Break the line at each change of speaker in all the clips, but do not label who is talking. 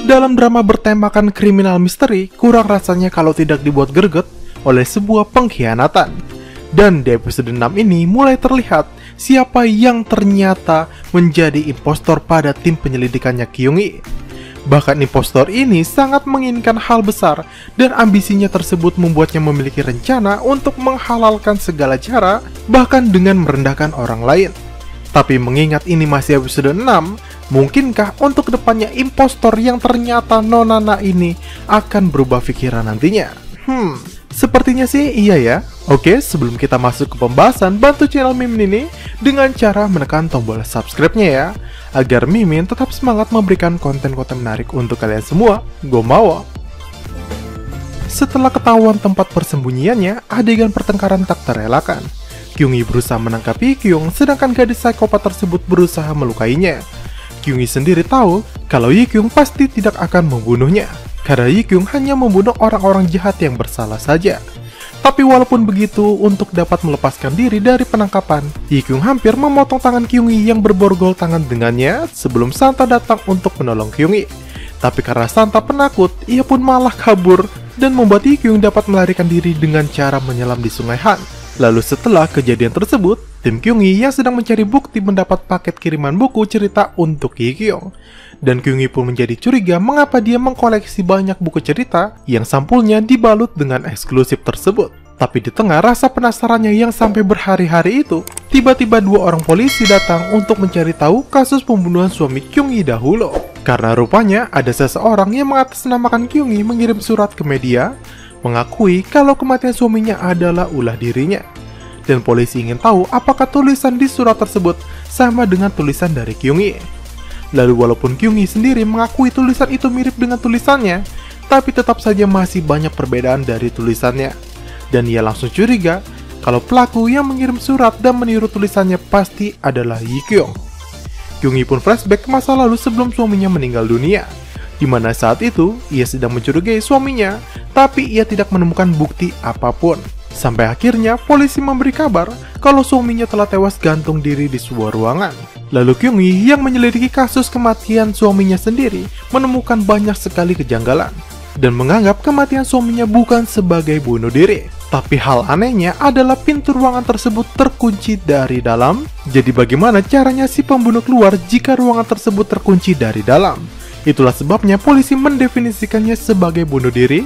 Dalam drama bertemakan kriminal misteri, kurang rasanya kalau tidak dibuat greget oleh sebuah pengkhianatan. Dan di episode 6 ini mulai terlihat siapa yang ternyata menjadi impostor pada tim penyelidikannya Kyung-hee. Bahkan impostor ini sangat menginginkan hal besar dan ambisinya tersebut membuatnya memiliki rencana untuk menghalalkan segala cara, bahkan dengan merendahkan orang lain. Tapi mengingat ini masih episode 6, mungkinkah untuk kedepannya impostor yang ternyata nonana ini akan berubah pikiran nantinya? Sepertinya sih iya ya. Oke, sebelum kita masuk ke pembahasan, bantu channel Mimin ini dengan cara menekan tombol subscribe-nya ya, agar Mimin tetap semangat memberikan konten-konten menarik untuk kalian semua. Gomawa. Setelah ketahuan tempat persembunyiannya, adegan pertengkaran tak terelakkan. Kyung-hee berusaha menangkap Yi-kyung, sedangkan gadis psikopat tersebut berusaha melukainya. Kyung-hee sendiri tahu kalau Yi-kyung pasti tidak akan membunuhnya, karena Yi-kyung hanya membunuh orang-orang jahat yang bersalah saja. Tapi walaupun begitu, untuk dapat melepaskan diri dari penangkapan, Yi-kyung hampir memotong tangan Kyung-hee yang berborgol tangan dengannya sebelum Santa datang untuk menolong Kyung-hee. Tapi karena Santa penakut, ia pun malah kabur dan membuat Yi-kyung dapat melarikan diri dengan cara menyelam di Sungai Han. Lalu setelah kejadian tersebut, tim Kyung-hee yang sedang mencari bukti mendapat paket kiriman buku cerita untuk Yi-kyung. Dan Kyung-hee pun menjadi curiga mengapa dia mengkoleksi banyak buku cerita yang sampulnya dibalut dengan eksklusif tersebut. Tapi di tengah rasa penasarannya yang sampai berhari-hari itu, tiba-tiba dua orang polisi datang untuk mencari tahu kasus pembunuhan suami Kyung-hee dahulu. Karena rupanya ada seseorang yang mengatasnamakan Kyung-hee mengirim surat ke media, mengakui kalau kematian suaminya adalah ulah dirinya. Dan polisi ingin tahu apakah tulisan di surat tersebut sama dengan tulisan dari Kyung-hee. Lalu walaupun Kyung-hee sendiri mengakui tulisan itu mirip dengan tulisannya, tapi tetap saja masih banyak perbedaan dari tulisannya. Dan ia langsung curiga kalau pelaku yang mengirim surat dan meniru tulisannya pasti adalah Yi-kyung. Kyung-hee pun flashback ke masa lalu sebelum suaminya meninggal dunia, di mana saat itu ia sedang mencurigai suaminya, tapi ia tidak menemukan bukti apapun. Sampai akhirnya polisi memberi kabar kalau suaminya telah tewas gantung diri di sebuah ruangan. Lalu Kyung-hee yang menyelidiki kasus kematian suaminya sendiri menemukan banyak sekali kejanggalan dan menganggap kematian suaminya bukan sebagai bunuh diri. Tapi hal anehnya adalah pintu ruangan tersebut terkunci dari dalam. Jadi bagaimana caranya si pembunuh keluar jika ruangan tersebut terkunci dari dalam? Itulah sebabnya polisi mendefinisikannya sebagai bunuh diri,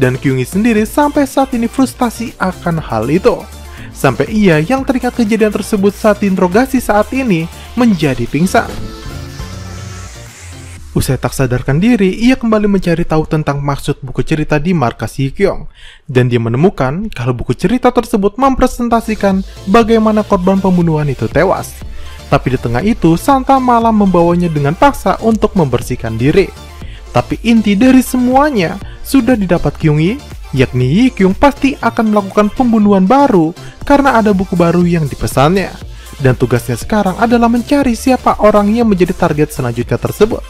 dan Kyung-hee sendiri sampai saat ini frustasi akan hal itu. Sampai ia yang teringat kejadian tersebut saat diinterogasi saat ini menjadi pingsan. Usai tak sadarkan diri, ia kembali mencari tahu tentang maksud buku cerita di markas Yi-kyung, dan dia menemukan kalau buku cerita tersebut mempresentasikan bagaimana korban pembunuhan itu tewas. Tapi di tengah itu, Santa malah membawanya dengan paksa untuk membersihkan diri. Tapi inti dari semuanya sudah didapat Kyung-hee, yakni Yi-kyung pasti akan melakukan pembunuhan baru karena ada buku baru yang dipesannya. Dan tugasnya sekarang adalah mencari siapa orang yang menjadi target selanjutnya tersebut.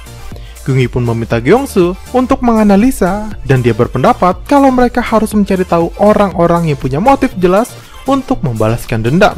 Kyung-hee pun meminta Gyeong-soo untuk menganalisa, dan dia berpendapat kalau mereka harus mencari tahu orang-orang yang punya motif jelas untuk membalaskan dendam.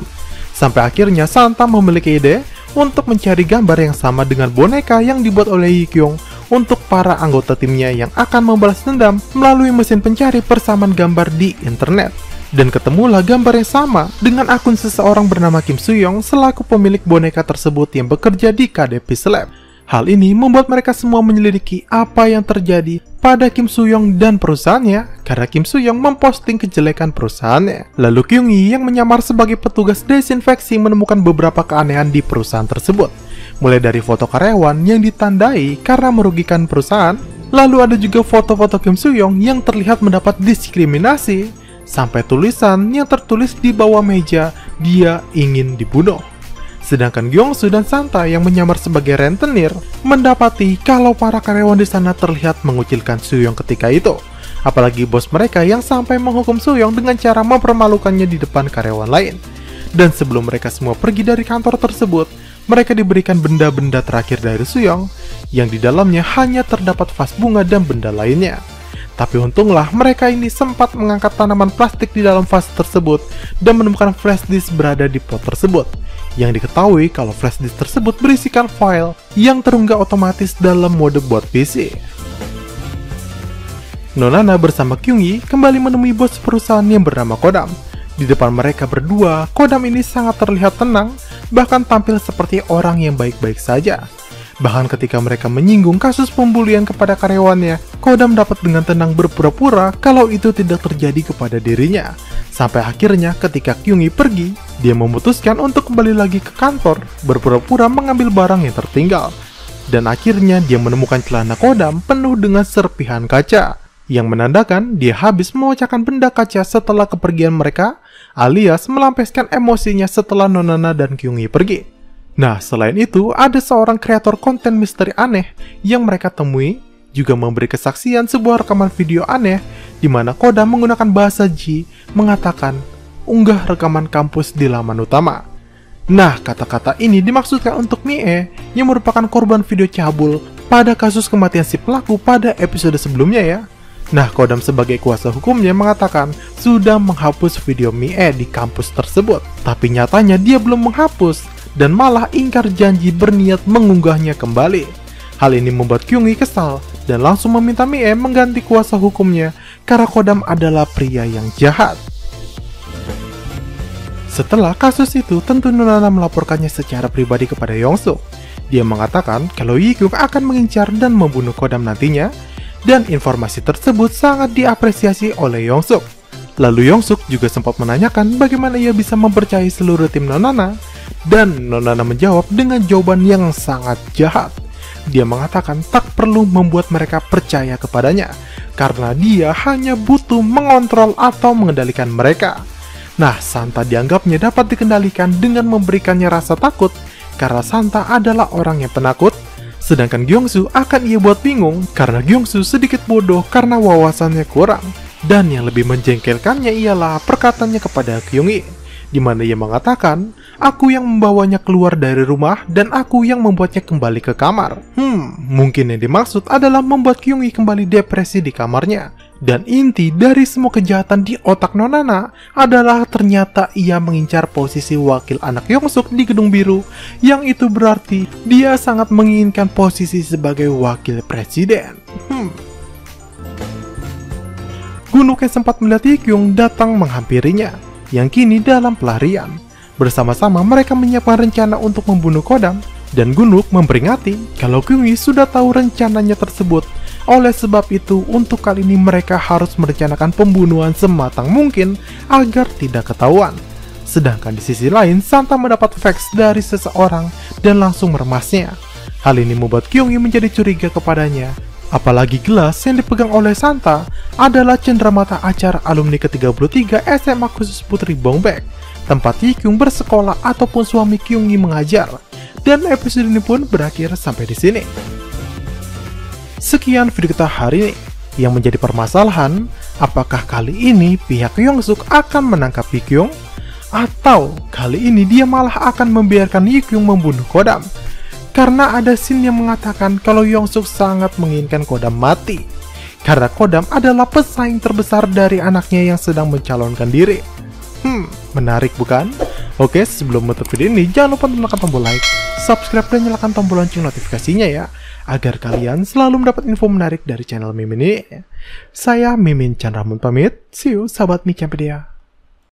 Sampai akhirnya Santa memiliki ide untuk mencari gambar yang sama dengan boneka yang dibuat oleh Yi-kyung untuk para anggota timnya yang akan membalas dendam melalui mesin pencari persamaan gambar di internet. Dan ketemulah gambar yang sama dengan akun seseorang bernama Kim Soo-young selaku pemilik boneka tersebut yang bekerja di KDP Lab. Hal ini membuat mereka semua menyelidiki apa yang terjadi pada Kim Soo-young dan perusahaannya, karena Kim Soo-young memposting kejelekan perusahaannya. Lalu Kyung-hee yang menyamar sebagai petugas desinfeksi menemukan beberapa keanehan di perusahaan tersebut, mulai dari foto karyawan yang ditandai karena merugikan perusahaan, lalu ada juga foto-foto Kim Soo-young yang terlihat mendapat diskriminasi, sampai tulisan yang tertulis di bawah meja, "Dia ingin dibunuh." Sedangkan Gyeong-soo dan Santa yang menyamar sebagai rentenir mendapati kalau para karyawan di sana terlihat mengucilkan Soo-young ketika itu. Apalagi bos mereka yang sampai menghukum Soo-young dengan cara mempermalukannya di depan karyawan lain. Dan sebelum mereka semua pergi dari kantor tersebut, mereka diberikan benda-benda terakhir dari Soo-young yang di dalamnya hanya terdapat vas bunga dan benda lainnya. Tapi untunglah mereka ini sempat mengangkat tanaman plastik di dalam vas tersebut dan menemukan flash disk berada di pot tersebut. Yang diketahui kalau flash disk tersebut berisikan file yang terunggah otomatis dalam mode buat PC. Nonana bersama Kyungyi kembali menemui bos perusahaan yang bernama Kodam. Di depan mereka berdua, Kodam ini sangat terlihat tenang, bahkan tampil seperti orang yang baik-baik saja. Bahkan ketika mereka menyinggung kasus pembulian kepada karyawannya, Kodam dapat dengan tenang berpura-pura kalau itu tidak terjadi kepada dirinya. Sampai akhirnya ketika Kyungyi pergi, dia memutuskan untuk kembali lagi ke kantor, berpura-pura mengambil barang yang tertinggal. Dan akhirnya dia menemukan celana Kodam penuh dengan serpihan kaca, yang menandakan dia habis memecahkan benda kaca setelah kepergian mereka, alias melampiaskan emosinya setelah Nonana dan Kyungyi pergi. Nah, selain itu, ada seorang kreator konten misteri aneh yang mereka temui, juga memberi kesaksian sebuah rekaman video aneh, di mana Kodam menggunakan bahasa Ji mengatakan, unggah rekaman kampus di laman utama. Nah, kata-kata ini dimaksudkan untuk Mie, yang merupakan korban video cabul pada kasus kematian si pelaku pada episode sebelumnya ya. Nah, Kodam sebagai kuasa hukumnya mengatakan sudah menghapus video Mie di kampus tersebut, tapi nyatanya dia belum menghapus, dan malah ingkar janji berniat mengunggahnya kembali. Hal ini membuat Kyungyi kesal dan langsung meminta Mie mengganti kuasa hukumnya karena Kodam adalah pria yang jahat. Setelah kasus itu, tentu Nonana melaporkannya secara pribadi kepada Yongsuk. Dia mengatakan kalau Yikyung akan mengincar dan membunuh Kodam nantinya, dan informasi tersebut sangat diapresiasi oleh Yongsuk. Lalu Yongsuk juga sempat menanyakan bagaimana ia bisa mempercayai seluruh tim Nonana, dan Nonana menjawab dengan jawaban yang sangat jahat. Dia mengatakan tak perlu membuat mereka percaya kepadanya, karena dia hanya butuh mengontrol atau mengendalikan mereka. Nah, Santa dianggapnya dapat dikendalikan dengan memberikannya rasa takut, karena Santa adalah orang yang penakut, sedangkan Gyeongsu akan ia buat bingung, karena Gyeongsu sedikit bodoh karena wawasannya kurang. Dan yang lebih menjengkelkannya ialah perkataannya kepada Kyungyi, di mana ia mengatakan, aku yang membawanya keluar dari rumah dan aku yang membuatnya kembali ke kamar. Mungkin yang dimaksud adalah membuat Kyungyi kembali depresi di kamarnya. Dan inti dari semua kejahatan di otak Nonana adalah ternyata ia mengincar posisi wakil anak Yongsuk di Gedung Biru, yang itu berarti dia sangat menginginkan posisi sebagai wakil presiden. Gunuk yang sempat melihat Yikyung datang menghampirinya, yang kini dalam pelarian. Bersama-sama mereka menyiapkan rencana untuk membunuh Kodam, dan Gunuk memperingati kalau Kyungyi sudah tahu rencananya tersebut. Oleh sebab itu, untuk kali ini mereka harus merencanakan pembunuhan sematang mungkin agar tidak ketahuan. Sedangkan di sisi lain, Santa mendapat fax dari seseorang dan langsung meremasnya. Hal ini membuat Kyungyi menjadi curiga kepadanya. Apalagi gelas yang dipegang oleh Santa adalah cenderamata acara alumni ke-33 SMA khusus Putri Bongbek, tempat Yikyung bersekolah ataupun suami Kyungyi mengajar. Dan episode ini pun berakhir sampai di sini. Sekian video kita hari ini. Yang menjadi permasalahan, apakah kali ini pihak Yongsuk akan menangkap Yikyung? Atau kali ini dia malah akan membiarkan Yikyung membunuh Kodam? Karena ada scene yang mengatakan kalau Yongsuk sangat menginginkan Kodam mati, karena Kodam adalah pesaing terbesar dari anaknya yang sedang mencalonkan diri. Menarik bukan? Oke, sebelum menutup video ini, jangan lupa tekan tombol like, subscribe, dan nyalakan tombol lonceng notifikasinya ya, agar kalian selalu mendapat info menarik dari channel Mimin ini. Saya Mimin Chandra pamit, see you sahabat Mikiampedia.